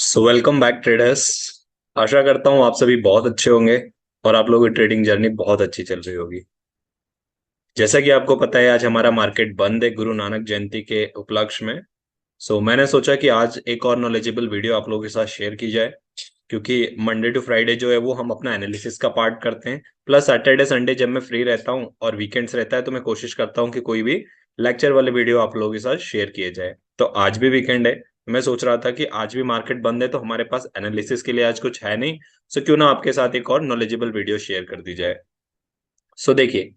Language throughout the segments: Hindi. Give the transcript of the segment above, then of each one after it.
सो वेलकम बैक ट्रेडर्स। आशा करता हूँ आप सभी बहुत अच्छे होंगे और आप लोगों की ट्रेडिंग जर्नी बहुत अच्छी चल रही होगी। जैसा कि आपको पता है आज हमारा मार्केट बंद है गुरु नानक जयंती के उपलक्ष्य में। मैंने सोचा कि आज एक और नॉलेजेबल वीडियो आप लोगों के साथ शेयर की जाए, क्योंकि मंडे टू फ्राइडे जो है वो हम अपना एनालिसिस का पार्ट करते हैं। प्लस सैटरडे संडे जब मैं फ्री रहता हूँ और वीकेंड्स रहता है तो मैं कोशिश करता हूँ कि कोई भी लेक्चर वाले वीडियो आप लोगों के साथ शेयर किए जाए। तो आज भी वीकेंड है, मैं सोच रहा था कि आज भी मार्केट बंद है तो हमारे पास एनालिसिस के लिए आज कुछ है नहीं। क्यों ना आपके साथ एक और नॉलेजेबल वीडियो शेयर कर दी जाए। देखिए,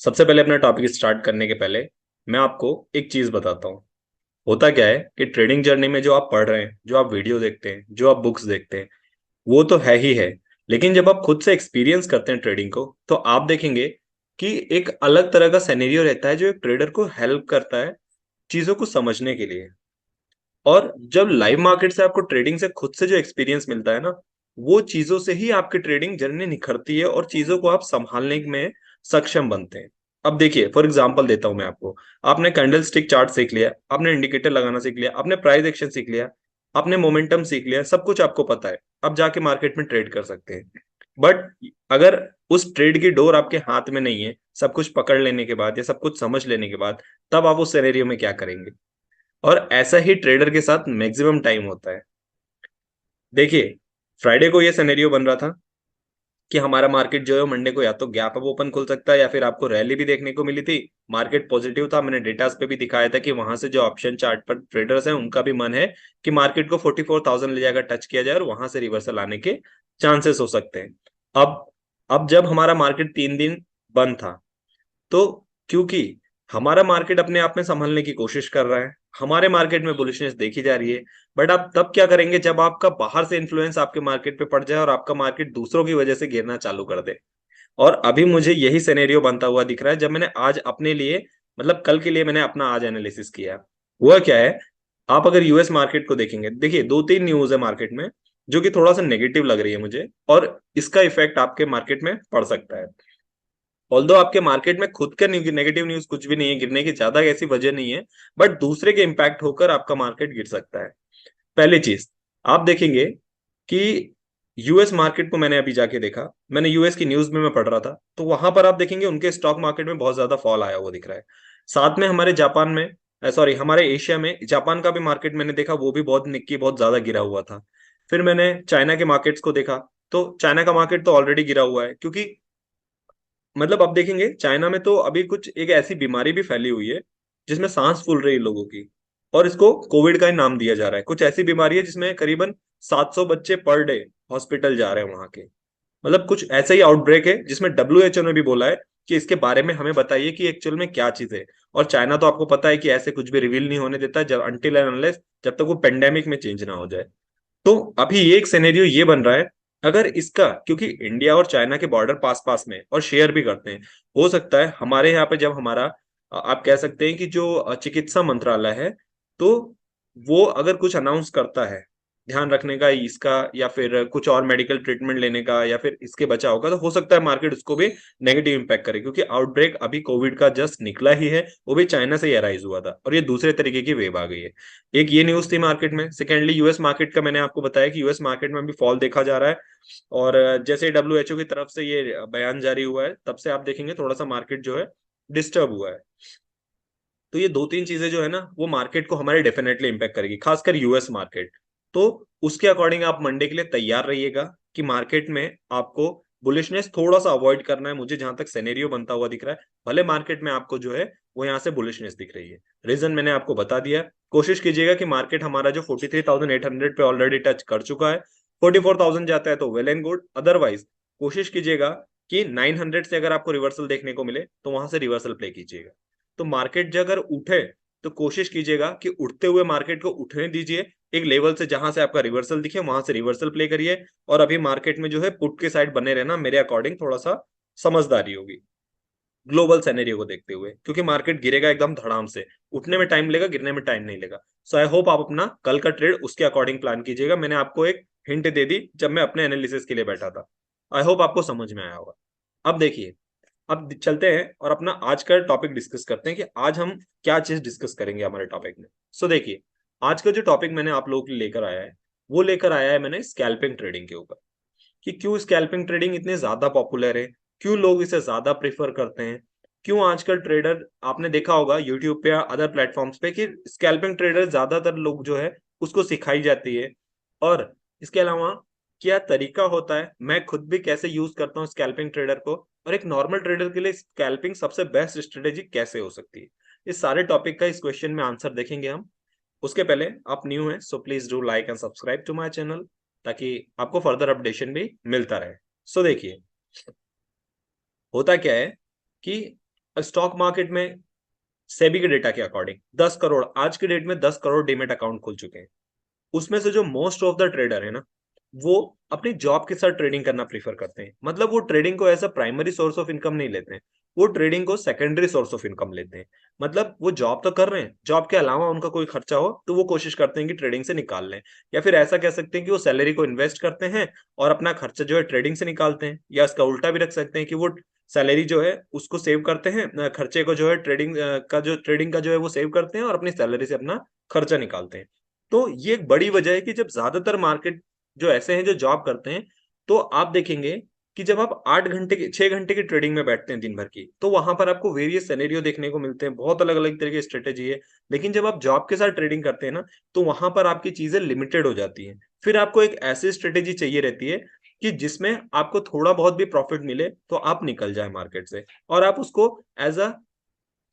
सबसे पहले अपना टॉपिक स्टार्ट करने के पहले मैं आपको एक चीज बताता हूँ। होता क्या है कि ट्रेडिंग जर्नी में जो आप पढ़ रहे हैं, जो आप वीडियो देखते हैं, जो आप बुक्स देखते हैं, वो तो है ही है। लेकिन जब आप खुद से एक्सपीरियंस करते हैं ट्रेडिंग को तो आप देखेंगे कि एक अलग तरह का सिनेरियो रहता है जो एक ट्रेडर को हेल्प करता है चीजों को समझने के लिए। और जब लाइव मार्केट से आपको ट्रेडिंग से खुद से जो एक्सपीरियंस मिलता है ना, वो चीजों से ही आपकी ट्रेडिंग जर्नी निखरती है और चीजों को आप संभालने में सक्षम बनते हैं। अब देखिए, फॉर एग्जांपल देता हूं मैं आपको। आपने कैंडल स्टिक चार्ट सीख लिया, आपने इंडिकेटर लगाना सीख लिया, आपने प्राइस एक्शन सीख लिया, आपने मोमेंटम सीख लिया, सब कुछ आपको पता है। अब जाके मार्केट में ट्रेड कर सकते हैं। बट अगर उस ट्रेड की डोर आपके हाथ में नहीं है, सब कुछ पकड़ लेने के बाद या सब कुछ समझ लेने के बाद, तब आप उस सिनेरियो में क्या करेंगे? और ऐसा ही ट्रेडर के साथ मैक्सिमम टाइम होता है। देखिए, फ्राइडे को ये सिनेरियो बन रहा था कि हमारा मार्केट जो है मंडे को या तो गैप अप ओपन खुल सकता है या फिर आपको रैली भी देखने को मिली थी। मार्केट पॉजिटिव था, मैंने डेटास पे भी दिखाया था कि वहां से जो ऑप्शन चार्ट पर ट्रेडर्स हैं उनका भी मन है कि मार्केट को 44,000 ले जाकर टच किया जाए और वहां से रिवर्सल आने के चांसेस हो सकते हैं। अब अब जब हमारा मार्केट 3 दिन बंद था, तो क्योंकि हमारा मार्केट अपने आप में संभलने की कोशिश कर रहा है, हमारे मार्केट में बुलिशनेस देखी जा रही है। बट आप तब क्या करेंगे जब आपका बाहर से इन्फ्लुएंस आपके मार्केट पे पड़ जाए और आपका मार्केट दूसरों की वजह से गिरना चालू कर दे। और अभी मुझे यही सिनेरियो बनता हुआ दिख रहा है जब मैंने आज अपने लिए, मतलब कल के लिए मैंने अपना आज एनालिसिस किया। हुआ क्या है, आप अगर यूएस मार्केट को देखेंगे, देखिए 2-3 न्यूज है मार्केट में जो कि थोड़ा सा नेगेटिव लग रही है मुझे, और इसका इफेक्ट आपके मार्केट में पड़ सकता है। ऑल्दो आपके मार्केट में खुद का नेगेटिव न्यूज कुछ भी नहीं है, गिरने की ज्यादा ऐसी वजह नहीं है, बट दूसरे के इंपैक्ट होकर आपका मार्केट गिर सकता है। पहली चीज, आप देखेंगे कि यूएस मार्केट को मैंने अभी जाके देखा, मैंने यूएस की न्यूज में मैं पढ़ रहा था, तो वहां पर आप देखेंगे उनके स्टॉक मार्केट में बहुत ज्यादा फॉल आया हुआ दिख रहा है। साथ में हमारे जापान में, सॉरी हमारे एशिया में जापान का भी मार्केट मैंने देखा, वो भी बहुत निक्की बहुत ज्यादा गिरा हुआ था। फिर मैंने चाइना के मार्केट्स को देखा, तो चाइना का मार्केट तो ऑलरेडी गिरा हुआ है, क्योंकि मतलब अब देखेंगे चाइना में तो अभी कुछ एक ऐसी बीमारी भी फैली हुई है जिसमें सांस फूल रही है लोगों की, और इसको कोविड का ही नाम दिया जा रहा है। कुछ ऐसी बीमारी है जिसमें करीबन 700 बच्चे पर डे हॉस्पिटल जा रहे हैं वहां के। मतलब कुछ ऐसा ही आउटब्रेक है जिसमें डब्ल्यूएचओ ने भी बोला है कि इसके बारे में हमें बताइए कि एक्चुअल में क्या चीज है। और चाइना तो आपको पता है कि ऐसे कुछ भी रिवील नहीं होने देता जब अनटिल एंड अनलेस जब तक वो पेंडेमिक में चेंज ना हो जाए। तो अभी ये एक सिनेरियो ये बन रहा है, अगर इसका, क्योंकि इंडिया और चाइना के बॉर्डर पास पास में और शेयर भी करते हैं, हो सकता है हमारे यहाँ पे जब हमारा, आप कह सकते हैं कि जो चिकित्सा मंत्रालय है, तो वो अगर कुछ अनाउंस करता है ध्यान रखने का इसका, या फिर कुछ और मेडिकल ट्रीटमेंट लेने का, या फिर इसके बचाव का, तो हो सकता है मार्केट उसको भी नेगेटिव इंपैक्ट करे, क्योंकि आउटब्रेक अभी कोविड का जस्ट निकला ही है, वो भी चाइना से ही अराइज हुआ था और ये दूसरे तरीके की वेव आ गई है। एक ये न्यूज थी मार्केट में। सेकेंडली यूएस मार्केट का मैंने आपको बताया कि यूएस मार्केट में भी फॉल देखा जा रहा है। और जैसे डब्ल्यूएचओ की तरफ से ये बयान जारी हुआ है, तब से आप देखेंगे थोड़ा सा मार्केट जो है डिस्टर्ब हुआ है। तो ये 2-3 चीजें जो है ना, वो मार्केट को हमारे डेफिनेटली इंपैक्ट करेगी, खासकर यूएस मार्केट। तो उसके अकॉर्डिंग आप मंडे के लिए तैयार रहिएगा कि मार्केट में आपको बुलिशनेस थोड़ा सा अवॉइड करना है। मुझे जहां तक सिनेरियो बनता हुआ दिख रहा है, भले मार्केट में आपको जो है वो यहाँ से बुलिशनेस दिख रही है, रीजन मैंने आपको बता दिया। कोशिश कीजिएगा कि मार्केट हमारा जो 43,800 पे ऑलरेडी टच कर चुका है, 44,000 जाता है तो वेल एंड गुड, अदरवाइज कोशिश कीजिएगा कि 900 से अगर आपको रिवर्सल देखने को मिले तो वहां से रिवर्सल प्ले कीजिएगा। तो मार्केट जो अगर उठे तो कोशिश कीजिएगा कि उठते हुए मार्केट को उठने दीजिए, एक लेवल से जहां से आपका रिवर्सल दिखे वहां से रिवर्सल प्ले करिए। और अभी मार्केट में जो है पुट के साइड बने रहना मेरे अकॉर्डिंग थोड़ा सा समझदारी होगी, ग्लोबल सिनेरियो को देखते हुए, क्योंकि मार्केट गिरेगा एकदम धड़ाम से, उठने में टाइम लेगा, गिरने में टाइम नहीं लेगा। सो आई होप आप अपना कल का ट्रेड उसके अकॉर्डिंग प्लान कीजिएगा। मैंने आपको एक हिंट दे दी जब मैं अपने एनालिसिस के लिए बैठा था। आई होप आपको समझ में आया होगा। अब देखिए, अब चलते हैं और अपना आज का टॉपिक डिस्कस करते हैं कि आज हम क्या चीज डिस्कस करेंगे हमारे टॉपिक में। देखिए, आज का जो टॉपिक मैंने आप लोगों के लिए लेकर आया है वो लेकर आया है मैंने स्कैल्पिंग ट्रेडिंग के ऊपर, कि क्यों स्कैल्पिंग ट्रेडिंग इतनी ज्यादा पॉपुलर है, क्यों लोग इसे ज्यादा प्रेफर करते हैं, क्यों आजकल ट्रेडर, आपने देखा होगा यूट्यूब पे या अदर प्लेटफॉर्म्स पे कि स्कैल्पिंग ट्रेडर ज्यादातर लोग जो है उसको सिखाई जाती है। और इसके अलावा क्या तरीका होता है, मैं खुद भी कैसे यूज करता हूँ स्कैल्पिंग ट्रेडर को, और एक नॉर्मल ट्रेडर के लिए स्कैल्पिंग सबसे बेस्ट स्ट्रेटेजी कैसे हो सकती है, इस सारे टॉपिक का इस क्वेश्चन में आंसर देखेंगे हम। उसके पहले आप न्यू हैं so please do like and subscribe to my channel, ताकि आपको फर्दर अपडेशन भी मिलता रहे। सो देखिए, होता क्या है कि स्टॉक मार्केट में सेबी के डेटा के अकॉर्डिंग 10 करोड़, आज के डेट में 10 करोड़ डीमेट अकाउंट खुल चुके हैं। उसमें से जो मोस्ट ऑफ द ट्रेडर है ना, वो अपनी जॉब के साथ ट्रेडिंग करना प्रीफर करते हैं। मतलब वो ट्रेडिंग को as a primary source of income नहीं लेते हैं, वो ट्रेडिंग को सेकेंडरी सोर्स ऑफ इनकम लेते हैं। मतलब वो जॉब तो कर रहे हैं, जॉब के अलावा उनका कोई खर्चा हो तो वो कोशिश करते हैं कि ट्रेडिंग से निकाल लें, या फिर ऐसा कह सकते हैं कि वो सैलरी को इन्वेस्ट करते हैं और अपना खर्चा जो है ट्रेडिंग से निकालते हैं, या इसका उल्टा भी रख सकते हैं कि वो सैलरी जो है उसको सेव करते हैं, खर्चे को जो है ट्रेडिंग का जो है वो सेव करते हैं और अपनी सैलरी से अपना खर्चा निकालते हैं। तो ये एक बड़ी वजह है कि जब ज्यादातर मार्केट जो ऐसे हैं जो जॉब करते हैं, तो आप देखेंगे कि जब आप 8 घंटे की 6 घंटे की ट्रेडिंग में बैठते हैं दिन भर की, तो वहां पर आपको वेरियस सिनेरियो देखने को मिलते हैं, बहुत अलग अलग तरह की स्ट्रेटेजी है। लेकिन जब आप जॉब के साथ ट्रेडिंग करते हैं ना, तो वहां पर आपकी चीजें लिमिटेड हो जाती हैं। फिर आपको एक ऐसी स्ट्रेटेजी चाहिए रहती है कि जिसमें आपको थोड़ा बहुत भी प्रॉफिट मिले तो आप निकल जाए मार्केट से, और आप उसको as a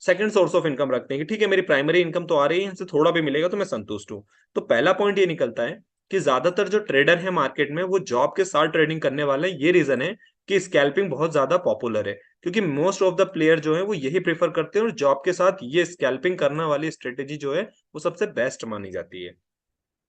second source of income रखते हैं कि ठीक है मेरी प्राइमरी इनकम तो आ रही है, इनसे थोड़ा भी मिलेगा तो मैं संतुष्ट हूँ। तो पहला पॉइंट ये निकलता है कि ज्यादातर जो ट्रेडर है मार्केट में वो जॉब के साथ ट्रेडिंग करने वाले हैं। ये रीजन है कि स्कैल्पिंग बहुत ज्यादा पॉपुलर है, क्योंकि मोस्ट ऑफ द प्लेयर जो है वो यही प्रेफर करते हैं, और जॉब के साथ ये स्कैल्पिंग करने वाली स्ट्रेटेजी जो है वो सबसे बेस्ट मानी जाती है।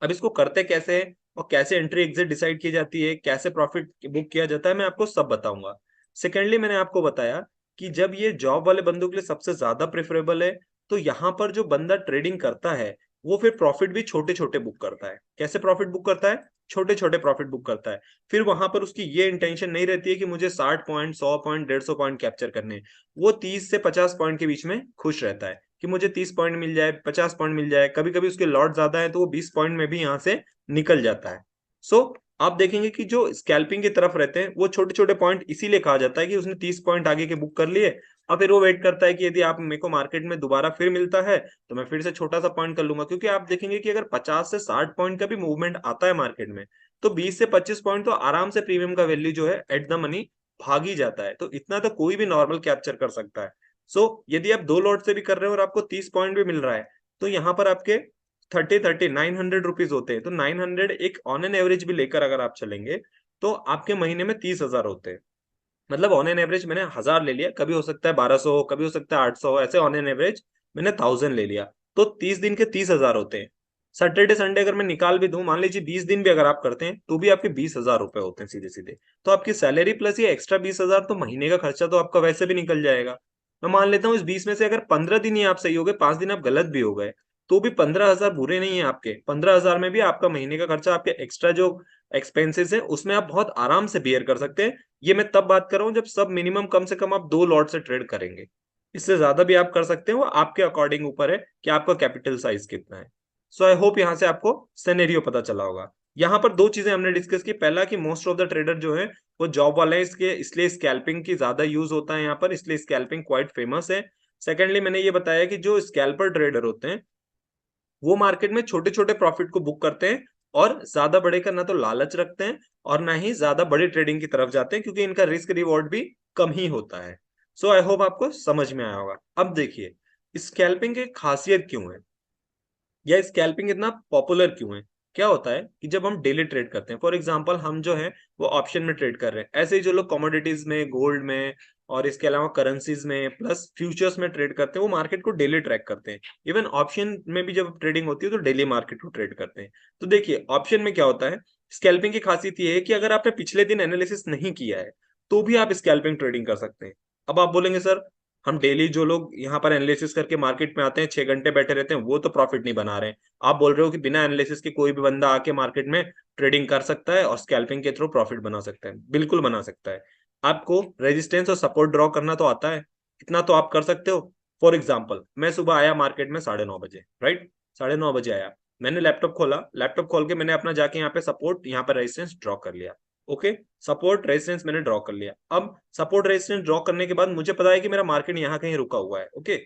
अब इसको करते कैसे हैं और कैसे एंट्री एग्जिट डिसाइड की जाती है, कैसे प्रॉफिट बुक किया जाता है, मैं आपको सब बताऊंगा। सेकेंडली, मैंने आपको बताया कि जब ये जॉब वाले बंदों के लिए सबसे ज्यादा प्रेफरेबल है, तो यहाँ पर जो बंदा ट्रेडिंग करता है वो फिर प्रॉफिट भी छोटे छोटे बुक करता है। कैसे प्रॉफिट बुक करता है? छोटे छोटे प्रॉफिट बुक करता है। फिर वहां पर उसकी ये इंटेंशन नहीं रहती है कि मुझे 60 पॉइंट, 100 पॉइंट, 150 पॉइंट कैप्चर करने हैं। वो 30 से 50 पॉइंट के बीच में खुश रहता है कि मुझे 30 पॉइंट मिल जाए, 50 पॉइंट मिल जाए। कभी कभी उसके लॉट ज्यादा है तो वो 20 पॉइंट में भी यहाँ से निकल जाता है। सो आप देखेंगे कि जो स्कैल्पिंग की तरफ रहते हैं वो छोटे छोटे पॉइंट इसीलिए कहा जाता है कि उसने 30 पॉइंट आगे के बुक कर लिए, और फिर वो वेट करता है कि यदि आप मेरे को मार्केट में दोबारा फिर मिलता है तो मैं फिर से छोटा सा पॉइंट कर लूंगा। क्योंकि आप देखेंगे कि अगर 50 से 60 पॉइंट का भी मूवमेंट आता है मार्केट में, तो 20 से 25 पॉइंट तो आराम से प्रीमियम का वैल्यू जो है एट द मनी भाग ही जाता है। तो इतना तो कोई भी नॉर्मल कैप्चर कर सकता है। यदि आप 2 लॉट से भी कर रहे हो और आपको 30 पॉइंट भी मिल रहा है, तो यहाँ पर आपके 900 रुपीज होते हैं। तो 900 एक ऑन एन एवरेज भी लेकर अगर आप चलेंगे तो आपके महीने में 30,000 होते हैं। मतलब ऑन एन एवरेज मैंने 1,000 ले लिया, कभी हो सकता है 1,200 हो, कभी हो सकता है 800 हो, ऐसे ऑन एन एवरेज मैंने 1,000 ले लिया। तो 30 दिन के 30,000 होते हैं। सैटरडे संडे अगर मैं निकाल भी दूं, मान लीजिए 20 दिन भी अगर आप करते हैं तो भी आपके 20,000 रुपए होते हैं सीधे सीधे। तो आपकी सैलरी प्लस ये एक्स्ट्रा 20,000, तो महीने का खर्चा तो आपका वैसे भी निकल जाएगा। मैं मान लेता हूँ इस 20 में से अगर 15 दिन ही आप सही हो गए, 5 दिन आप गलत भी हो गए, तो भी 15,000 बुरे नहीं है आपके। 15,000 में भी आपका महीने का खर्चा, आपके एक्स्ट्रा जो एक्सपेंसेस है उसमें आप बहुत आराम से बियर कर सकते हैं। ये मैं तब बात कर रहा हूँ जब सब मिनिमम कम से कम आप 2 लॉट से ट्रेड करेंगे। इससे ज्यादा भी आप कर सकते हैं, वो आपके अकॉर्डिंग ऊपर है कि आपका कैपिटल साइज कितना है। सो आई होप यहाँ से आपको सिनेरियो पता चला होगा। यहाँ पर दो चीजें हमने डिस्कस की। पहला कि मोस्ट ऑफ द ट्रेडर जो है वो जॉब वाले हैं, इसके इसलिए स्कैल्पिंग की ज्यादा यूज होता है यहाँ पर, इसलिए स्कैल्पिंग क्वाइट फेमस है। सेकेंडली, मैंने ये बताया कि जो स्कैल्पर ट्रेडर होते हैं वो मार्केट में छोटे छोटे प्रॉफिट को बुक करते हैं, और ज्यादा बड़े का ना तो लालच रखते हैं और ना ही ज्यादा बड़ी ट्रेडिंग की तरफ जाते हैं, क्योंकि इनका रिस्क रिवॉर्ड भी कम ही होता है। सो आई होप आपको समझ में आया होगा। अब देखिए, स्कैल्पिंग की खासियत क्यों है, या स्कैल्पिंग इतना पॉपुलर क्यों है। क्या होता है कि जब हम डेली ट्रेड करते हैं, फॉर एग्जांपल हम जो है वो ऑप्शन में ट्रेड कर रहे हैं, ऐसे ही जो लोग कमोडिटीज में, गोल्ड में, और इसके अलावा करेंसीज में प्लस फ्यूचर्स में ट्रेड करते हैं, वो मार्केट को डेली ट्रैक करते हैं। इवन ऑप्शन में भी जब ट्रेडिंग होती है तो डेली मार्केट को ट्रेड करते हैं। तो देखिए, ऑप्शन में क्या होता है, स्कैल्पिंग की खासियत ये है कि अगर आपने पिछले दिन एनालिसिस नहीं किया है तो भी आप स्कैल्पिंग ट्रेडिंग कर सकते हैं। अब आप बोलेंगे सर, हम डेली जो लोग यहाँ पर एनालिसिस करके मार्केट में आते हैं, 6 घंटे बैठे रहते हैं, वो तो प्रॉफिट नहीं बना रहे हैं। आप बोल रहे हो कि बिना एनालिसिस के कोई भी बंदा आके मार्केट में ट्रेडिंग कर सकता है और स्कैल्पिंग के थ्रू प्रॉफिट बना सकता है। बिल्कुल बना सकता है। आपको रेजिस्टेंस और सपोर्ट ड्रॉ करना तो आता है, इतना तो आप कर सकते हो। फॉर एग्जाम्पल, मैं सुबह आया मार्केट में 9:30 बजे, राइट, 9:30 बजे आया। मैंने लैपटॉप खोला, लैपटॉप खोल के मैंने अपना जाके यहाँ पे सपोर्ट, यहाँ पर रेजिस्टेंस ड्रॉ कर लिया। ओके, सपोर्ट रेजिस्टेंस मैंने ड्रॉ कर लिया। अब सपोर्ट रेजिस्टेंस ड्रॉ करने के बाद मुझे पता है कि मेरा मार्केट यहाँ कहीं रुका हुआ है। ओके,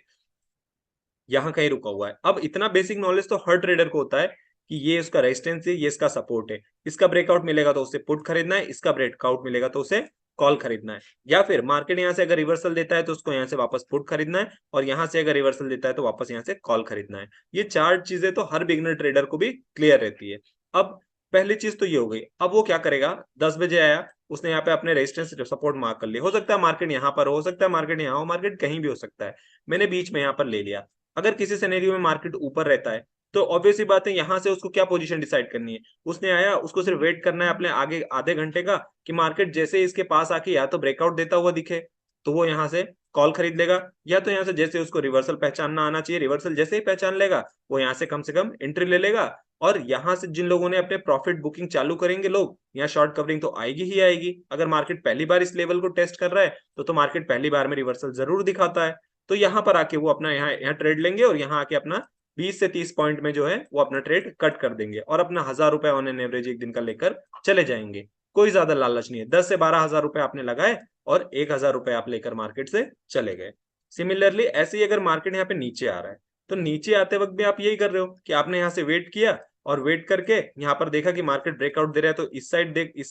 यहाँ कहीं रुका हुआ है। अब इतना बेसिक नॉलेज तो हर ट्रेडर को होता है कि ये इसका रेजिस्टेंस है, ये इसका सपोर्ट है, इसका ब्रेकआउट मिलेगा तो उसे पुट खरीदना है, इसका ब्रेकआउट मिलेगा तो उसे कॉल खरीदना है। या फिर मार्केट यहाँ से अगर रिवर्सल देता है तो उसको यहाँ से वापस पुट खरीदना है, और यहाँ से अगर रिवर्सल देता है तो वापस यहाँ से कॉल खरीदना है। ये चार चीजें तो हर बिगिनर ट्रेडर को भी क्लियर रहती है। अब पहली चीज तो ये हो गई। अब वो क्या करेगा, 10 बजे आया, उसने यहाँ पे अपने रेजिस्टेंस सपोर्ट मार्क कर लिया। हो सकता है मार्केट यहाँ पर हो सकता है मार्केट यहाँ हो, मार्केट कहीं भी हो सकता है। मैंने बीच में यहाँ पर ले लिया। अगर किसी सिनेरियो में मार्केट ऊपर रहता है तो ऑब्वियस ही बात है यहाँ से उसको क्या पोजीशन डिसाइड करनी है। उसने आया, उसको सिर्फ वेट करना है अपने आगे आधे घंटे का कि मार्केट जैसे इसके पास आके या तो ब्रेकआउट देता हुआ दिखे तो वो यहाँ से कॉल खरीद लेगा, या तो यहाँ से जैसे उसको रिवर्सल पहचानना आना चाहिए, रिवर्सल जैसे ही पहचान लेगा वो यहाँ से कम एंट्री ले लेगा। और यहाँ से जिन लोगों ने अपने प्रॉफिट बुकिंग चालू करेंगे लोग, यहाँ शॉर्ट कवरिंग तो आएगी ही आएगी। अगर मार्केट पहली बार इस लेवल को टेस्ट कर रहा है तो मार्केट पहली बार में रिवर्सल जरूर दिखाता है। तो यहाँ पर आके वो अपना यहाँ यहाँ ट्रेड लेंगे, और यहाँ आके अपना 20 से 30 पॉइंट में जो है वो अपना ट्रेड कट कर देंगे, और अपना 1,000 रुपए ऑन एन एवरेज एक दिन का लेकर चले जाएंगे। कोई ज्यादा लालच नहीं है, 10 से 12 हजार रुपए आपने लगाए और 1,000 रुपए आप लेकर मार्केट से चले गए। सिमिलरली ऐसे ही अगर मार्केट यहाँ पे नीचे आ रहा है तो नीचे आते वक्त भी आप यही कर रहे हो कि आपने यहाँ से वेट किया, और वेट करके यहाँ पर देखा कि मार्केट ब्रेकआउट दे रहा है तो इस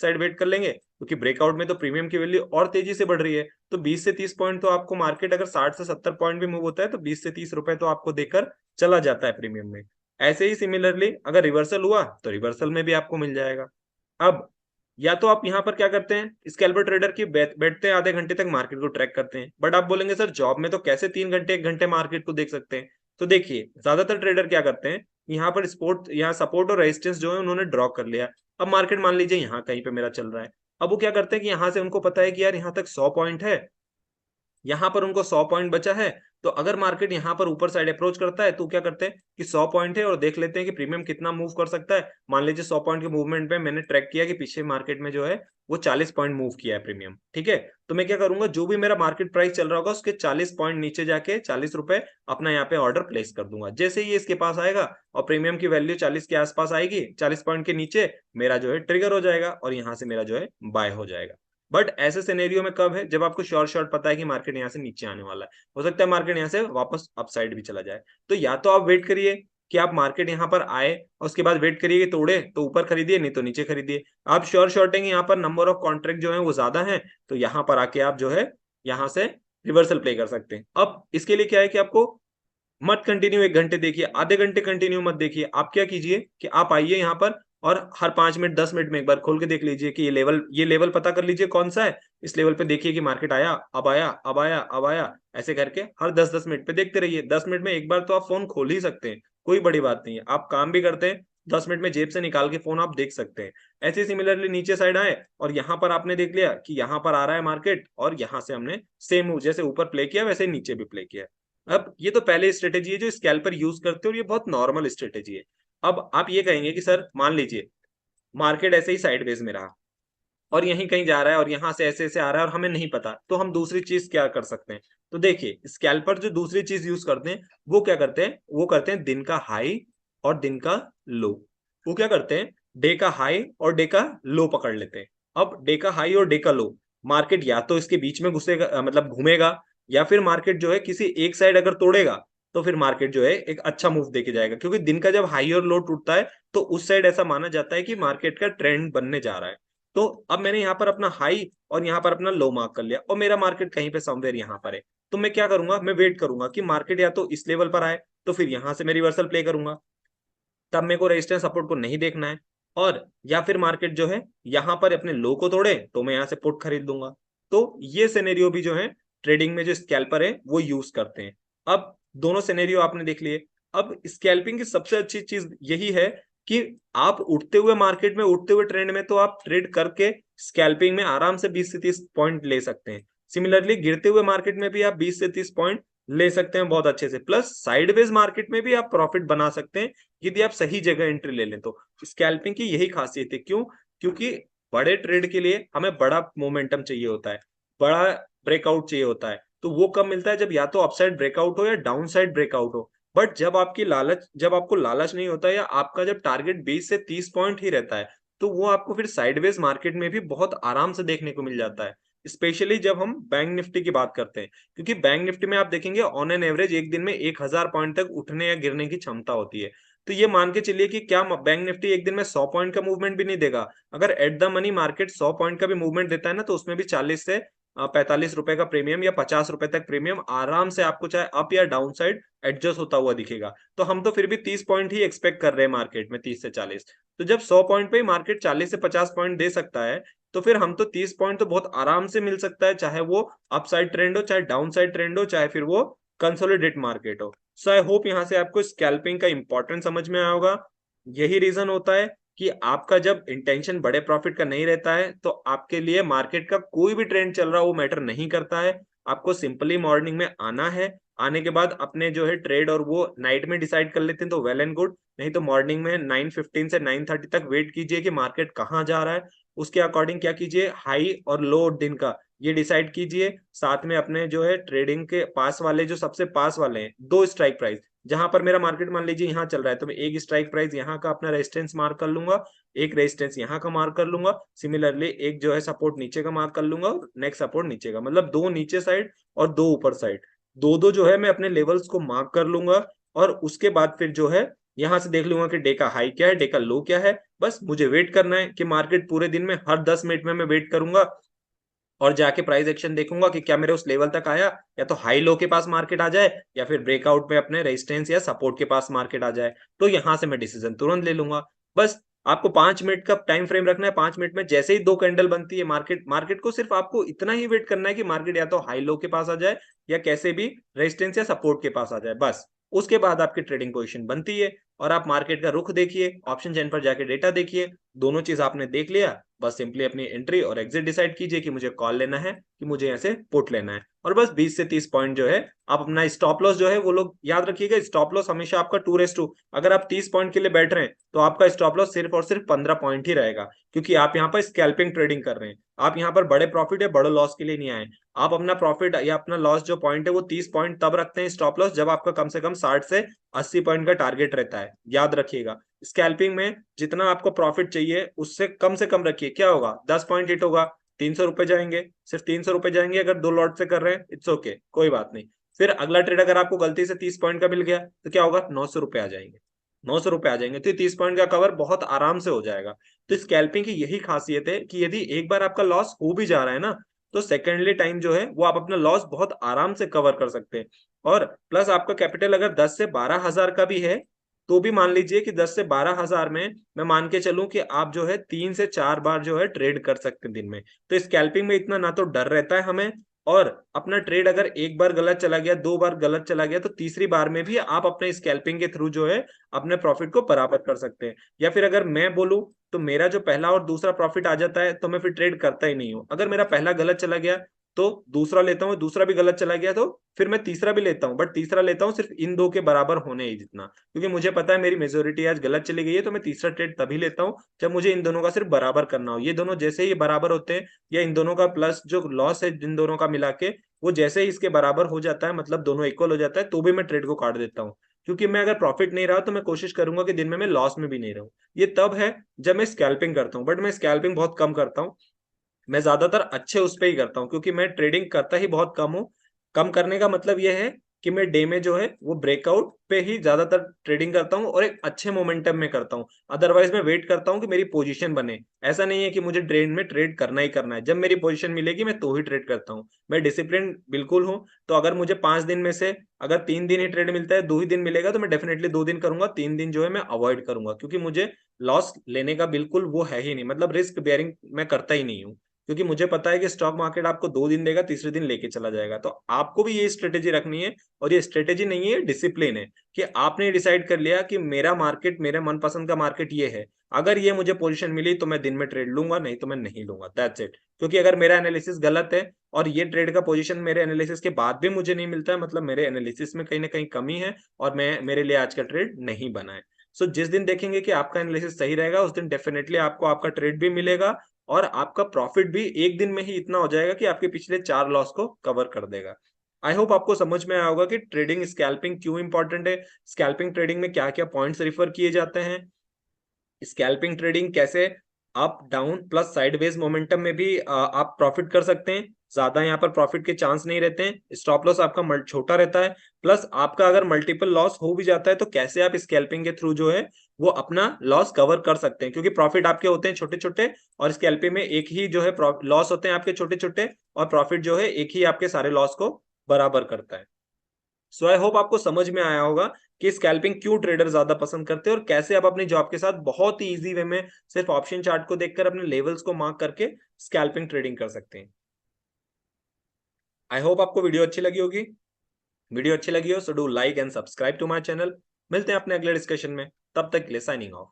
साइड वेट कर लेंगे, क्योंकि ब्रेकआउट में तो प्रीमियम की वैल्यू और तेजी से बढ़ रही है। तो 20 से 30 पॉइंट तो आपको मार्केट अगर 60 से 70 पॉइंट भी मूव होता है तो 20 से 30 रुपए तो आपको देकर चला जाता है प्रीमियम में। ऐसे ही सिमिलरली अगर रिवर्सल हुआ तो रिवर्सल में भी आपको मिल जाएगा। अब या तो आप यहाँ पर क्या करते हैं, स्कैल्पर ट्रेडर की बैठते हैं आधे घंटे तक मार्केट को ट्रैक करते हैं। बट आप बोलेंगे सर जॉब में तो कैसे 3 घंटे 1 घंटे मार्केट को देख सकते हैं। तो देखिए ज्यादातर ट्रेडर क्या करते हैं, यहाँ पर यहाँ सपोर्ट और रेजिस्टेंस जो है उन्होंने ड्रॉ कर लिया। अब मार्केट मान लीजिए यहाँ कहीं पे मेरा चल रहा है। अब वो क्या करते हैं कि यहाँ से उनको पता है कि यार यहाँ तक 100 पॉइंट है, यहाँ पर उनको 100 पॉइंट बचा है। तो अगर मार्केट यहाँ पर ऊपर साइड अप्रोच करता है तो क्या करते हैं कि 100 पॉइंट है और देख लेते हैं कि प्रीमियम कितना मूव कर सकता है। मान लीजिए 100 पॉइंट के मूवमेंट पे मैंने ट्रैक किया कि पीछे मार्केट में जो है वो 40 पॉइंट मूव किया है प्रीमियम, ठीक है। तो मैं क्या करूंगा, जो भी मेरा मार्केट प्राइस चल रहा होगा उसके 40 पॉइंट नीचे जाके 40 रुपए अपना यहाँ पे ऑर्डर प्लेस कर दूंगा। जैसे ही इसके पास आएगा और प्रीमियम की वैल्यू 40 के आसपास आएगी, 40 पॉइंट के नीचे, मेरा जो है ट्रिगर हो जाएगा और यहाँ से मेरा जो है बाय हो जाएगा। बट ऐसे सिनेरियो में कब है, जब आपको श्योर शॉर्ट पता है कि मार्केट यहाँ से नीचे आने वाला है, हो सकता है मार्केट यहाँ से वापस अपसाइड भी चला जाए। तो या तो आप वेट करिए कि आप मार्केट यहाँ पर आए और उसके बाद वेट करिए कि तोड़े तो ऊपर खरीदिए, नहीं तो नीचे खरीदिए। आप श्योर शॉर्टिंग यहाँ पर नंबर ऑफ कॉन्ट्रैक्ट जो है वो ज्यादा है, तो यहाँ पर आके आप जो है यहाँ से रिवर्सल प्ले कर सकते हैं। अब इसके लिए क्या है कि आपको मत कंटिन्यू 1 घंटे देखिए, आधे घंटे कंटिन्यू मत देखिए। आप क्या कीजिए कि आप आइए यहाँ पर और हर 5 मिनट 10 मिनट में एक बार खोल के देख लीजिए कि ये लेवल पता कर लीजिए कौन सा है। इस लेवल पे देखिए कि मार्केट आया, अब आया, अब आया, अब आया, ऐसे करके हर 10-10 मिनट पे देखते रहिए। 10 मिनट में एक बार तो आप फोन खोल ही सकते हैं, कोई बड़ी बात नहीं है। आप काम भी करते हैं, 10 मिनट में जेब से निकाल के फोन आप देख सकते हैं। ऐसे सिमिलरली नीचे साइड आए और यहाँ पर आपने देख लिया कि यहाँ पर आ रहा है मार्केट, और यहाँ से हमने सेम मूव जैसे ऊपर प्ले किया वैसे नीचे भी प्ले किया। अब ये तो पहले स्ट्रेटेजी है जो स्कैल्पर यूज करते हैं, और ये बहुत नॉर्मल स्ट्रेटेजी है। अब आप ये कहेंगे कि सर मान लीजिए मार्केट ऐसे ही साइडवेज में रहा और यहीं कहीं जा रहा है और यहाँ से ऐसे ऐसे आ रहा है और हमें नहीं पता, तो हम दूसरी चीज क्या कर सकते हैं। तो देखिए स्कैल्पर जो दूसरी चीज यूज करते हैं वो क्या करते हैं, वो करते हैं दिन का हाई और दिन का लो। वो क्या करते हैं, डे का हाई और डे का लो पकड़ लेते हैं। अब डे का हाई और डे का लो, मार्केट या तो इसके बीच में घुसेगा मतलब घूमेगा, या फिर मार्केट जो है किसी एक साइड अगर तोड़ेगा तो फिर मार्केट जो है एक अच्छा मूव देके जाएगा। क्योंकि दिन का जब हाई और लो टूटता है तो उस साइड ऐसा माना जाता है कि मार्केट का ट्रेंड बनने जा रहा है। तो अब मैंने यहाँ पर अपना हाई और यहाँ पर अपना लो मार्क कर लिया और मेरा मार्केट कहीं पे समवेयर यहाँ पर है। तो मैं क्या करूंगा, मैं वेट करूंगा कि मार्केट या तो इस लेवल पर आए तो फिर यहाँ से मैं रिवर्सल प्ले करूंगा, तब मेरे को रेजिस्टेंस सपोर्ट को नहीं देखना है। और या फिर मार्केट जो है यहाँ पर अपने लो को तोड़े तो मैं यहाँ से पुट खरीद लूंगा। तो ये सिनेरियो भी जो है ट्रेडिंग में जो स्कैल्पर है वो यूज करते हैं। अब दोनों सिनेरियो आपने देख लिए। अब स्कैल्पिंग की सबसे अच्छी चीज यही है कि आप उठते हुए मार्केट में, उठते हुए ट्रेंड में तो आप ट्रेड करके स्कैल्पिंग में आराम से 20 से 30 पॉइंट ले सकते हैं। सिमिलरली गिरते हुए मार्केट में भी आप 20 से 30 पॉइंट ले सकते हैं बहुत अच्छे से। प्लस साइडवेज मार्केट में भी आप प्रॉफिट बना सकते हैं यदि आप सही जगह एंट्री ले लें तो। स्कैल्पिंग की यही खासियत है। क्यों? क्योंकि बड़े ट्रेड के लिए हमें बड़ा मोमेंटम चाहिए होता है, बड़ा ब्रेकआउट चाहिए होता है। तो वो कब मिलता है, जब या तो अपसाइड ब्रेकआउट हो या डाउन साइड ब्रेकआउट हो। बट जब आपको लालच नहीं होता, या आपका जब टारगेट 20 से 30 पॉइंट ही रहता है, तो वो आपको फिर साइडवेज मार्केट में भी बहुत आराम से देखने को मिल जाता है। स्पेशली जब हम बैंक निफ्टी की बात करते हैं, क्योंकि बैंक निफ्टी में आप देखेंगे ऑन एन एवरेज एक दिन में 1000 पॉइंट तक उठने या गिरने की क्षमता होती है। तो ये मान के चलिए कि क्या बैंक निफ्टी एक दिन में 100 पॉइंट का मूवमेंट भी नहीं देगा? अगर at the money market 100 point का भी मूवमेंट देता है ना, तो उसमें भी 40 से 45 रुपए का प्रीमियम या 50 रुपए तक प्रीमियम आराम से आपको चाहे अप या डाउन साइड एडजस्ट होता हुआ दिखेगा। तो हम तो फिर भी 30 पॉइंट ही एक्सपेक्ट कर रहे हैं मार्केट में, 30 से 40। तो जब 100 पॉइंट पे ही मार्केट 40 से 50 पॉइंट दे सकता है, तो फिर हम तो 30 पॉइंट तो बहुत आराम से मिल सकता है, चाहे वो अपसाइड ट्रेंड हो, चाहे डाउन साइड ट्रेंड हो, चाहे फिर वो कंसोलिडेट मार्केट हो। सो आई होप यहाँ से आपको स्कैल्पिंग का इंपॉर्टेंस समझ में आया होगा। यही रीजन होता है कि आपका जब इंटेंशन बड़े प्रॉफिट का नहीं रहता है, तो आपके लिए मार्केट का कोई भी ट्रेंड चल रहा हो वो मैटर नहीं करता है। आपको सिंपली मॉर्निंग में आना है, आने के बाद अपने जो है ट्रेड और वो नाइट में डिसाइड कर लेते हैं तो वेल एंड गुड, नहीं तो मॉर्निंग में 9:15 से 9:30 तक वेट कीजिए कि मार्केट कहाँ जा रहा है। उसके अकॉर्डिंग क्या कीजिए, हाई और लो दिन का ये डिसाइड कीजिए। साथ में अपने जो है ट्रेडिंग के पास वाले, जो सबसे पास वाले हैं, दो स्ट्राइक प्राइस, जहां पर मेरा मार्केट मान लीजिए यहाँ चल रहा है, तो मैं एक स्ट्राइक प्राइस यहाँ का अपना रेजिस्टेंस मार्क कर लूंगा, एक रेजिस्टेंस यहाँ का मार्क कर लूंगा, सिमिलरली एक जो है सपोर्ट नीचे का मार्क कर लूंगा, और नेक्स्ट सपोर्ट नीचे का, मतलब दो नीचे साइड और दो ऊपर साइड, दो दो जो है मैं अपने लेवल्स को मार्क कर लूंगा। और उसके बाद फिर जो है यहां से देख लूंगा कि डे का हाई क्या है, डे का लो क्या है। बस मुझे वेट करना है कि मार्केट पूरे दिन में हर 10 मिनट में मैं वेट करूंगा और जाके प्राइस एक्शन देखूंगा कि क्या मेरे उस लेवल तक आया, या तो हाई लो के पास मार्केट आ जाए, या फिर ब्रेकआउट में अपने रेजिस्टेंस या सपोर्ट के पास मार्केट आ जाए। तो यहां से मैं डिसीजन तुरंत ले लूंगा। बस आपको 5 मिनट का टाइम फ्रेम रखना है। 5 मिनट में जैसे ही दो कैंडल बनती है, मार्केट मार्केट को सिर्फ आपको इतना ही वेट करना है कि मार्केट या तो हाई लो के पास आ जाए, या कैसे भी रेजिस्टेंस या सपोर्ट के पास आ जाए। बस उसके बाद आपकी ट्रेडिंग पोजीशन बनती है, और आप मार्केट का रुख देखिए, ऑप्शन चेन पर जाके डेटा देखिए। दोनों चीज आपने देख लिया, बस सिंपली अपनी एंट्री और एग्जिट डिसाइड कीजिए कि मुझे कॉल लेना है कि मुझे यहाँ से पुट लेना है। और बस 20 से 30 पॉइंट जो है, आप अपना स्टॉप लॉस जो है वो लोग याद रखिएगा, स्टॉप लॉस हमेशा आपका 2:2। अगर आप 30 पॉइंट के लिए बैठ रहे हैं, तो आपका स्टॉप लॉस सिर्फ और सिर्फ 15 पॉइंट ही रहेगा, क्योंकि आप यहाँ पर स्कैल्पिंग ट्रेडिंग कर रहे हैं। आप यहाँ पर बड़े प्रॉफिट या बड़े लॉस के लिए नहीं आए। आप अपना प्रॉफिट या अपना लॉस जो पॉइंट है वो 30 पॉइंट तब रखते हैं स्टॉप लॉस, जब आपका कम से कम 60 से 80 पॉइंट का टारगेट रहता है। याद रखिएगा, स्कैल्पिंग में जितना आपको प्रॉफिट चाहिए उससे कम रखिए। क्या होगा, 10 पॉइंट हिट होगा, 300 रुपए जाएंगे, सिर्फ 300 रुपए जाएंगे। अगर दो लॉट से कर रहे हैं, इट्स ओके, कोई बात नहीं। फिर अगला ट्रेड अगर आपको गलती से 30 पॉइंट का मिल गया, तो क्या होगा, 900 रुपए आ जाएंगे। 900 रुपए आ जाएंगे, तो 30 पॉइंट का कवर बहुत आराम से हो जाएगा। तो स्कैल्पिंग की यही खासियत है कि यदि एक बार आपका लॉस हो भी जा रहा है ना, तो सेकेंडली टाइम जो है वो आप अपना लॉस बहुत आराम से कवर कर सकते हैं। और प्लस आपका कैपिटल अगर 10 से 12 हजार का भी है, तो भी मान लीजिए कि 10 से 12 हजार में मैं मान के चलूं कि आप जो है 3 से 4 बार जो है ट्रेड कर सकते हैं दिन में। तो स्कैल्पिंग में इतना ना तो डर रहता है हमें, और अपना ट्रेड अगर एक बार गलत चला गया, दो बार गलत चला गया, तो तीसरी बार में भी आप अपने स्कैल्पिंग के थ्रू जो है अपने प्रॉफिट को बराबर कर सकते हैं। या फिर अगर मैं बोलूं, तो मेरा जो पहला और दूसरा प्रॉफिट आ जाता है, तो मैं फिर ट्रेड करता ही नहीं हूं। अगर मेरा पहला गलत चला गया तो दूसरा लेता हूँ, दूसरा भी गलत चला गया तो फिर मैं तीसरा भी लेता हूँ, बट तीसरा लेता हूँ सिर्फ इन दो के बराबर होने ही जितना, क्योंकि मुझे पता है मेरी मेजोरिटी आज गलत चली गई है। तो मैं तीसरा ट्रेड तभी लेता हूँ जब मुझे इन दोनों का सिर्फ बराबर करना हो। ये दोनों जैसे ही बराबर होते हैं, या इन दोनों का प्लस जो लॉस है इन दोनों का मिला के वो जैसे ही इसके बराबर हो जाता है, मतलब दोनों इक्वल हो जाता है, तो भी मैं ट्रेड को काट देता हूँ। क्योंकि मैं अगर प्रॉफिट नहीं रहा तो मैं कोशिश करूंगा कि दिन में मैं लॉस में भी नहीं रहूं। ये तब है जब मैं स्कैल्पिंग करता हूँ, बट मैं स्कैल्पिंग बहुत कम करता हूँ। मैं ज्यादातर अच्छे उस पे ही करता हूँ, क्योंकि मैं ट्रेडिंग करता ही बहुत कम हूँ। कम करने का मतलब यह है कि मैं डे में जो है वो ब्रेकआउट पे ही ज्यादातर ट्रेडिंग करता हूँ, और एक अच्छे मोमेंटम में करता हूँ। अदरवाइज मैं वेट करता हूँ कि मेरी पोजीशन बने। ऐसा नहीं है कि मुझे ट्रेड में ट्रेड करना ही करना है, जब मेरी पोजीशन मिलेगी मैं तो ही ट्रेड करता हूँ। मैं डिसिप्लिन बिल्कुल हूँ। तो अगर मुझे 5 दिन में से अगर 3 दिन ही ट्रेड मिलता है, 2 ही दिन मिलेगा, तो मैं डेफिनेटली 2 दिन करूंगा, 3 दिन जो है मैं अवॉइड करूंगा, क्योंकि मुझे लॉस लेने का बिल्कुल वो है ही नहीं, मतलब रिस्क बेयरिंग मैं करता ही नहीं हूँ। क्योंकि मुझे पता है कि स्टॉक मार्केट आपको 2 दिन देगा, तीसरे दिन लेके चला जाएगा। तो आपको भी ये स्ट्रेटेजी रखनी है, और ये स्ट्रेटेजी नहीं है, डिसिप्लिन है, कि आपने डिसाइड कर लिया कि मेरा मार्केट, मेरे मनपसंद का मार्केट ये है। अगर ये मुझे पोजीशन मिली तो मैं दिन में ट्रेड लूंगा, नहीं तो मैं नहीं लूंगा, दैट्स इट। क्योंकि अगर मेरा एनालिसिस गलत है और ये ट्रेड का पोजीशन मेरे एनालिसिस के बाद भी मुझे नहीं मिलता है, मतलब मेरे एनालिसिस में कहीं ना कहीं कमी है, और मैं मेरे लिए आज का ट्रेड नहीं बना है। सो जिस दिन देखेंगे कि आपका एनालिसिस सही रहेगा, उस दिन डेफिनेटली आपको आपका ट्रेड भी मिलेगा, और आपका प्रॉफिट भी एक दिन में ही इतना हो जाएगा कि आपके पिछले 4 लॉस को कवर कर देगा। आई होप आपको समझ में आया होगा कि ट्रेडिंग स्कैल्पिंग क्यों इंपॉर्टेंट है, स्कैल्पिंग ट्रेडिंग में क्या क्या पॉइंट्स रिफर किए जाते हैं, स्कैल्पिंग ट्रेडिंग कैसे up down plus sideways momentum में भी आप प्रॉफिट कर सकते हैं, ज्यादा यहाँ पर प्रॉफिट के चांस नहीं रहते हैं, स्टॉप लॉस आपका छोटा रहता है, प्लस आपका अगर मल्टीपल लॉस हो भी जाता है तो कैसे आप स्कैल्पिंग के थ्रू जो है वो अपना लॉस कवर कर सकते हैं, क्योंकि प्रॉफिट आपके होते हैं छोटे छोटे और स्कैल्पिंग में एक ही जो है लॉस होते हैं आपके छोटे छोटे, और प्रॉफिट जो है एक ही आपके सारे लॉस को बराबर करता है। सो आई होप आपको समझ में आया होगा कि स्कैल्पिंग क्यों ट्रेडर ज्यादा पसंद करते हैं और कैसे आप अपनी जॉब के साथ बहुत ही इजी वे में सिर्फ ऑप्शन चार्ट को देखकर अपने लेवल्स को मार्क करके स्कैल्पिंग ट्रेडिंग कर सकते हैं। आई होप आपको वीडियो अच्छी लगी होगी। वीडियो अच्छी लगी हो so do like and subscribe to my channel. मिलते हैं अपने अगले डिस्कशन में, तब तक के लिए साइनिंग ऑफ।